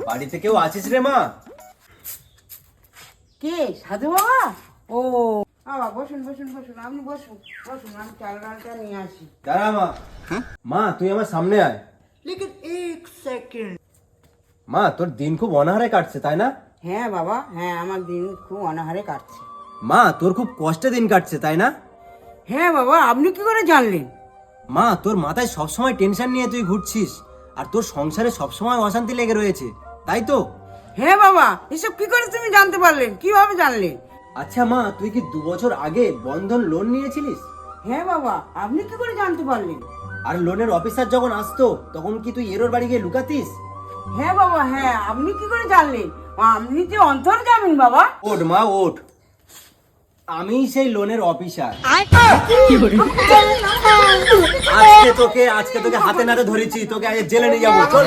বাড়িতে কেউ আছিস রে মা? কে সাধু বাবা? ও বাবা, বসুন বসুন বসুন, আপনি বসুন বসুন, আমি চাল ডালটা নিয়ে আসি। দাঁড়া মা। মা তুই আমার সামনে আয়। লেকিন এক সেকেন্ড। মা তোর দিন খুব অনাহারে কাটছে তাই না? হ্যাঁ বাবা, হ্যাঁ আমার দিন খুব অনাহারে কাটছে। মা তোর খুব কষ্টে দিন কাটছে তাই না? হ্যাঁ বাবা, আপনি কি করে জানলেন? মা তোর মাথায় সবসময় টেনশন নিয়ে তুই ঘুরছিস, আর তোর সংসারে সবসময় অশান্তি লেগে রয়েছে, তাই তো? হ্যাঁ বাবা, এসব কি করে তুমি জানতে পারলেন? কিভাবে জানলেন? আচ্ছা মা, তুই কি 2 বছর আগে বন্ধন লোন নিয়েছিলিস? হ্যাঁ বাবা, আপনি কি করে জানতে পারলেন? আর লোনের অফিসার যখন আসতো তখন কি তুই এরোর বাড়ি গিয়ে লুকাতিস? হ্যাঁ বাবা, হ্যাঁ, আপনি কি করে জানলেন? আপনি যে অন্তর্জামিন বাবা। ওঠ মা ওঠ, আমি সেই লোনের অফিসার। আজকে তোকে হাতে নাতে ধরেছি, তোকে আগে জেলে নিয়ে যাবো, চল।